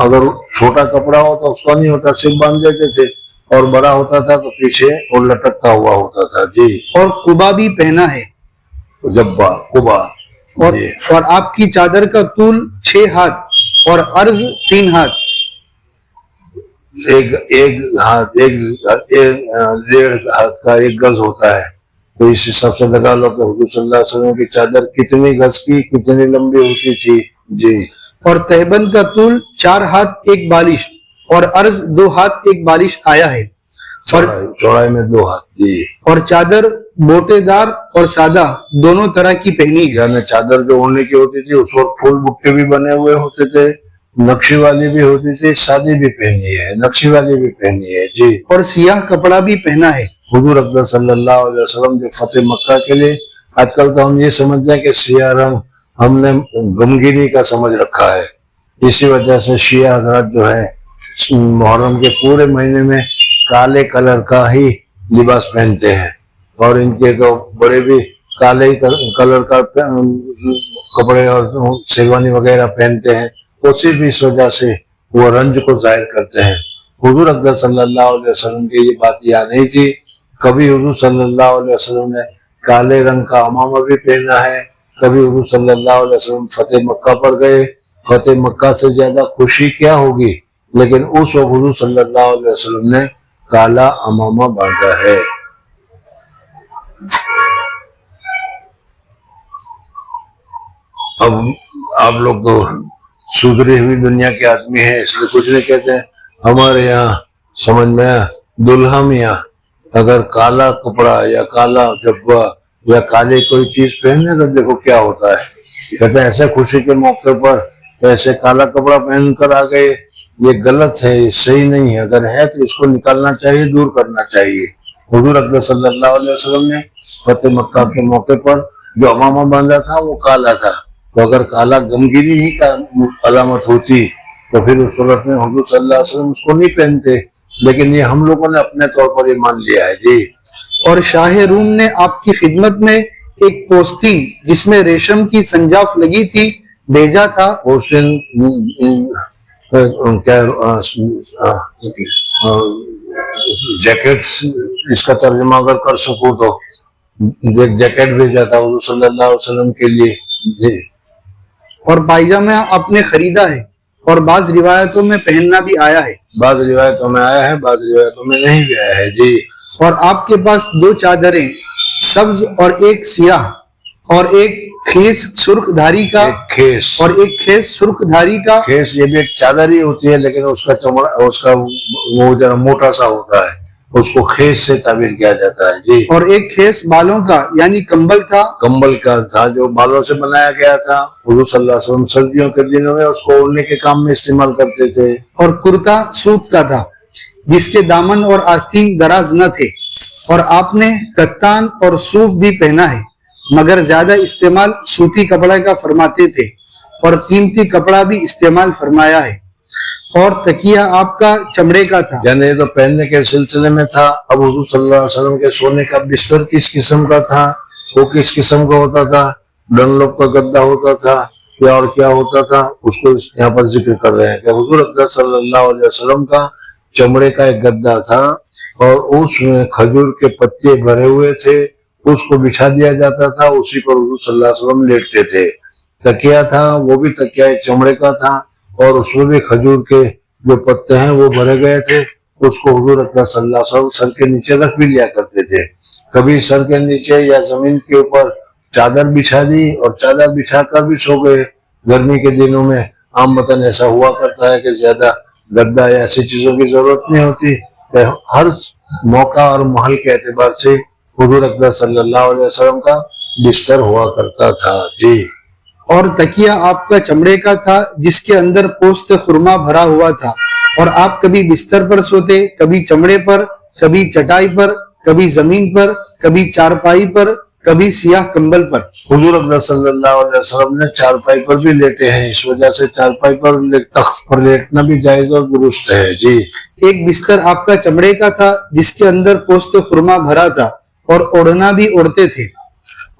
اگر چھوٹا کپڑا ہو تو اس کو نہیں ہوتا، صرف باندھ دیتے تھے، اور بڑا ہوتا تھا تو پیچھے اور لٹکتا ہوا ہوتا تھا جی۔ اور قبا بھی پہنا ہے، جبا قبا، اور آپ کی چادر کا طول 6 ہاتھ اور عرض 3 ہاتھ، ایک ہاتھ 1.5 ہاتھ کا 1 گز ہوتا ہے، تو اس حساب سے لگا لو کہ حضور صلی اللہ علیہ وسلم کی چادر کتنی گز کی کتنی لمبی ہوتی تھی جی۔ اور تہبند کا طول 4 ہاتھ 1 بالش اور عرض 2 ہاتھ 1 بالش آیا ہے، چوڑائی میں 2 ہاتھ جی۔ اور چادر بوٹے دار اور سادہ دونوں طرح کی پہنی ہے، یعنی چادر جو اوڑھنے کی ہوتی تھی اس وقت پھول بکے بھی بنے ہوئے ہوتے تھے، نقشی والی بھی ہوتی تھی، سادی بھی پہنی ہے، نقشی والی بھی پہنی ہے جی۔ اور سیاہ کپڑا بھی پہنا ہے۔ حضور اکبر صلی اللہ علیہ وسلم جو فتح مکہ کے لیے، آج کل تو ہم یہ سمجھتے ہیں کہ سیاہ رنگ ہم نے غمگینی کا سمجھ رکھا ہے، اسی وجہ سے شیعہ حضرات جو ہے محرم کے پورے مہینے میں کالے کلر کا ہی لباس پہنتے ہیں، اور ان کے تو بڑے بھی کالے کلر کا کپڑے اور شیروانی وغیرہ پہنتے ہیں، وہ صرف اس وجہ سے وہ رنج کو ظاہر کرتے ہیں۔ حضور اکبر صلی اللہ علیہ وسلم کی یہ بات یہاں نہیں تھی، کبھی حضور صلی اللہ علیہ وسلم نے کالے رنگ کا امامہ بھی پہنا ہے، کبھی حضور صلی اللہ علیہ وسلم فتح مکہ پر گئے، فتح مکہ سے زیادہ خوشی کیا ہوگی، لیکن اس وقت حضور صلی اللہ علیہ وسلم نے کالا امامہ باندھا ہے۔ اب آپ لوگ تو سدھری ہوئی دنیا کے آدمی ہیں، اس لیے کچھ نہیں کہتے ہیں۔ ہمارے یہاں سمجھ میں دلہا میاں اگر کالا کپڑا یا کالا جبہ یا کالے کوئی چیز پہنے تو دیکھو کیا ہوتا ہے، کہتے ہیں ایسے خوشی کے موقع پر ایسے کالا کپڑا پہن کر آ گئے، یہ غلط ہے، یہ صحیح نہیں ہے، اگر ہے تو اس کو نکالنا چاہیے، دور کرنا چاہیے۔ حضور اکبر صلی اللہ علیہ وسلم نے فتح مکہ کے موقع پر جو امامہ باندھا تھا وہ کالا تھا، تو اگر کالا غمگینی ہی کا علامت ہوتی تو پھر اس صورت میں حضور صلی اللہ علیہ وسلم اس کو نہیں پہنتے، لیکن یہ ہم لوگوں نے اپنے طور پر یہ مان لیا ہے جی۔ اور شاہ روم نے آپ کی خدمت میں ایک پوستین جس میں ریشم کی سنجاف لگی تھی بھیجا تھا۔ پوستین جیکٹس، اس کا ترجمہ اگر کر سکوں تو ایک جیکٹ بھیجا تھا حضور صلی اللہ علیہ وسلم کے لیے جی۔ اور پائجامہ آپ نے خریدا ہے، اور بعض روایتوں میں پہننا بھی آیا ہے، بعض روایتوں میں آیا ہے، بعض روایتوں میں نہیں بھی آیا ہے جی۔ اور آپ کے پاس 2 چادریں، سبز اور ایک سیاہ، اور ایک خیس سرخ دھاری کا، خیس اور ایک خیس سرخ دھاری کا۔ خیس یہ بھی ایک چادر ہی ہوتی ہے لیکن اس کا چمڑا، اس کا وہ ذرا موٹا سا ہوتا ہے، اس کو خیس سے تعبیر کیا جاتا ہے جی۔ اور ایک خیس بالوں کا یعنی کمبل تھا، کمبل کا تھا جو بالوں سے بنایا گیا تھا، حضور صلی اللہ علیہ وسلم سردیوں کے دنوں میں اس کو اوڑھنے کے کام میں استعمال کرتے تھے۔ اور کرتا سوت کا تھا جس کے دامن اور آستین دراز نہ تھے، اور آپ نے کتان اور صوف بھی پہنا ہے، مگر زیادہ استعمال سوتی کپڑے کا فرماتے تھے، اور قیمتی کپڑا بھی استعمال فرمایا ہے، اور تکیہ آپ کا چمڑے کا تھا۔ یعنی یہ تو پہننے کے سلسلے میں تھا۔ اب حضور صلی اللہ علیہ وسلم کے سونے کا بستر کس قسم کا تھا، وہ کس قسم کا ہوتا تھا، ڈنلوپ کا گدا ہوتا تھا یا اور کیا ہوتا تھا، اس کو یہاں پر ذکر کر رہے ہیں کہ حضور اقدس صلی اللہ علیہ وسلم کا چمڑے کا ایک گدا تھا اور اس میں کھجور کے پتے بھرے ہوئے تھے، اس کو بچھا دیا جاتا تھا، اسی پر حضور صلی اللہ علیہ وسلم لیٹتے تھے۔ تکیہ تھا، وہ بھی تکیہ چمڑے کا تھا اور اس میں بھی کھجور کے جو پتے ہیں وہ بھرے گئے تھے، اس کو حضور اقدس صلی اللہ علیہ وسلم سر کے نیچے رکھ بھی لیا کرتے تھے۔ کبھی سر کے نیچے یا زمین کے اوپر چادر بچھا دی اور چادر بچھا کر بھی سو گئے۔ گرمی کے دنوں میں عام وطن ایسا ہوا کرتا ہے کہ زیادہ گدا یا ایسی چیزوں کی ضرورت نہیں ہوتی، کہ ہر موقع اور محل کے اعتبار سے حضور اقدس صلی اللہ علیہ وسلم کا بستر ہوا کرتا تھا۔ جی، اور تکیہ آپ کا چمڑے کا تھا جس کے اندر پوست خرما بھرا ہوا تھا، اور آپ کبھی بستر پر سوتے، کبھی چمڑے پر، کبھی چٹائی پر، کبھی زمین پر، کبھی چارپائی پر، کبھی سیاہ کمبل پر۔ حضور اقدس صلی اللہ علیہ وسلم نے چارپائی پر بھی لیٹے ہیں، اس وجہ سے چارپائی پر تخت پر لیٹنا بھی جائز اور درست ہے۔ جی، ایک بستر آپ کا چمڑے کا تھا جس کے اندر پوست خرما بھرا تھا، اور اوڑھنا بھی اوڑھتے تھے،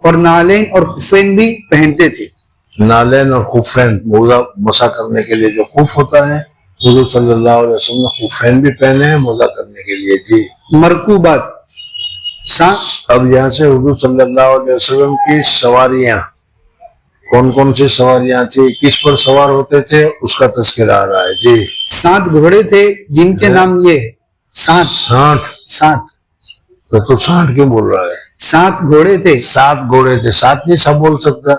اور نالین اور خفین بھی پہنتے تھے۔ نالین اور خفین، موزہ مسا کرنے کے لیے جو خف ہوتا ہے، حضور صلی اللہ علیہ وسلم نے خفین بھی پہنے ہیں موزہ کرنے کے لیے۔ جی، مرکوبات، اب یہاں سے حضور صلی اللہ علیہ وسلم کی سواریاں، کون کون سی سواریاں تھی، کس پر سوار ہوتے تھے، اس کا تذکرہ آ رہا ہے۔ جی، 7 گھوڑے تھے جن کے نام یہ ہے 60 تو 60 کیوں بول رہا ہے؟ 7 گھوڑے تھے، 7 گھوڑے تھے، 7 نہیں سب بول سکتا،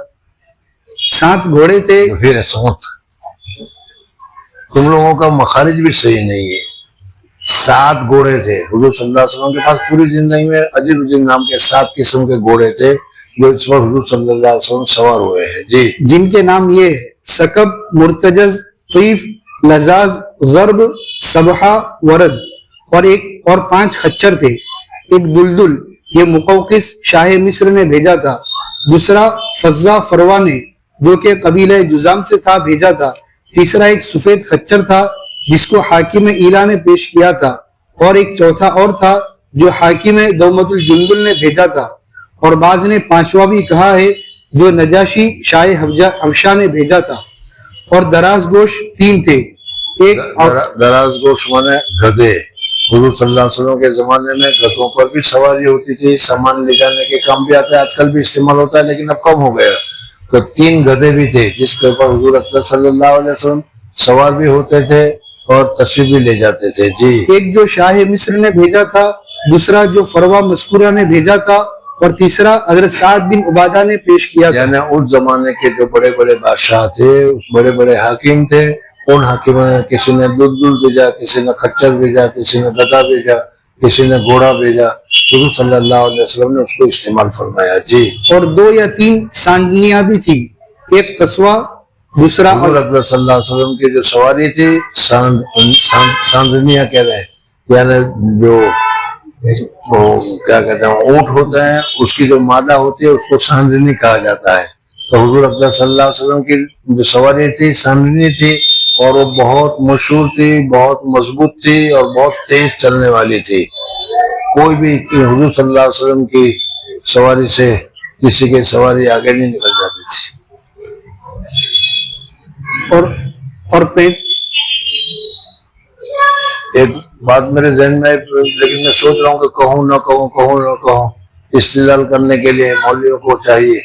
7 گھوڑے تھے۔ پھر 7 تم لوگوں کا مخارج بھی صحیح نہیں ہے۔ 7 گھوڑے تھے، حضور صلی اللہ علیہ وسلم کے پاس پوری زندگی میں عجیب عجیب نام کے 7 قسم کے گھوڑے تھے جو اس پر حضور صلی اللہ علیہ وسلم سوار ہوئے ہیں۔ جی، جن کے نام یہ ہے سکب، مرتجز، طیف، لزاز، ضرب، سبحہ، ورد، اور 5 خچر تھے۔ ایک دلدل، یہ مقوقس شاہ مصر نے بھیجا تھا۔ دوسرا فضہ فروا نے جو کہ قبیلہ جزام سے تھا بھیجا تھا۔ تیسرا ایک سفید خچر تھا جس کو حاکم ایلا نے پیش کیا تھا، اور ایک چوتھا اور تھا جو حاکم دومت الجندل نے بھیجا تھا، اور بعض نے 5واں بھی کہا ہے جو نجاشی شاہ حبشہ نے بھیجا تھا۔ اور دراز گوش 3 تھے، ایک دراز گوش مانے گدھے۔ حضور صلی اللہ علیہ وسلم کے زمانے میں گدھوں پر بھی سواری ہوتی تھی، سامان لے جانے کے کام بھی آتا ہے، آج کل بھی استعمال ہوتا ہے لیکن اب کم ہو گیا۔ تو 3 گدھے بھی تھے جس کے اوپر حضور اکرم صلی اللہ علیہ وسلم سوار بھی ہوتے تھے اور تشریف بھی لے جاتے تھے۔ جی، ایک جو شاہ مصر نے بھیجا تھا، دوسرا جو فروا مذکورہ نے بھیجا تھا، اور تیسرا حضرت سعد بن عبادہ نے پیش کیا تھا۔ یعنی اس زمانے کے جو بڑے بڑے بادشاہ تھے، اس بڑے بڑے حاکم تھے، ان حاکموں نے کسی نے دلدل بھیجا، کسی نے خچر بھیجا، کسی نے گدھا بھیجا، کسی نے گھوڑا بھیجا، حضور صلی اللہ علیہ وسلم نے اس کو استعمال فرمایا۔ جی، اور 2 یا 3 سانڈنیاں بھی تھی، ایک قصوہ، دوسرا حضور اکرم صلی اللہ علیہ وسلم کی جو سواری تھی ساندنیاں کہہ رہے ہیں، یعنی جو کیا کہتے ہیں اونٹ ہوتا ہے، اس کی جو مادہ ہوتی ہے اس کو ساندنی کہا جاتا ہے۔ تو حضور اکرم صلی اللہ علیہ وسلم کی جو سواری تھی ساندنی تھی، اور وہ بہت مشہور تھی، بہت مضبوط تھی اور بہت تیز چلنے والی تھی۔ کوئی بھی حضور صلی اللہ علیہ وسلم کی سواری سے کسی کی سواری آگے نہیں نکل جاتی تھی۔ اور ایک بات میرے ذہن میں، لیکن میں سوچ رہا ہوں کہ کہوں نہ کہوں، استدلال کرنے کے لیے مولویوں کو چاہیے،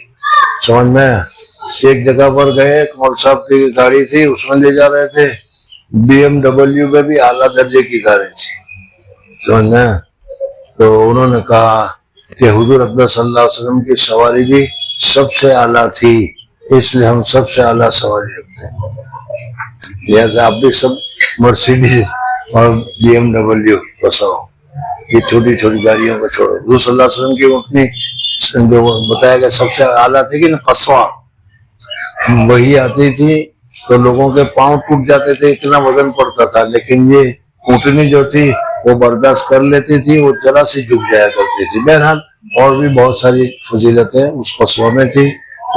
سمجھ میں۔ ایک جگہ پر گئے، مول صاحب کی گاڑی تھی، اس میں لے جا رہے تھے، BMW میں بھی اعلیٰ درجے کی گاڑی تھی، سمجھ میں۔ تو انہوں نے کہا کہ حضور اکرم صلی اللہ علیہ وسلم کی سواری بھی سب سے اعلیٰ تھی، اس لیے ہم سب سے اعلیٰ سواری رکھتے ہیں، لہٰذا آپ بھی سب مرسیڈیز اور BMW بساؤ، یہ چھوٹی چھوٹی گاڑیوں کو چھوڑو۔ حضور صلی اللہ علیہ وسلم کی اپنی جو بتایا گیا سب سے اعلیٰ تھی کہ نا قصوہ، وہی آتی تھی تو لوگوں کے پاؤں ٹوٹ جاتے تھے، اتنا وزن پڑتا تھا، لیکن یہ اونٹنی جو تھی وہ برداشت کر لیتی تھی، وہ ذرا سی جھک جایا کرتی تھی۔ بہرحال اور بھی بہت ساری فضیلتیں اس قصوہ میں تھی،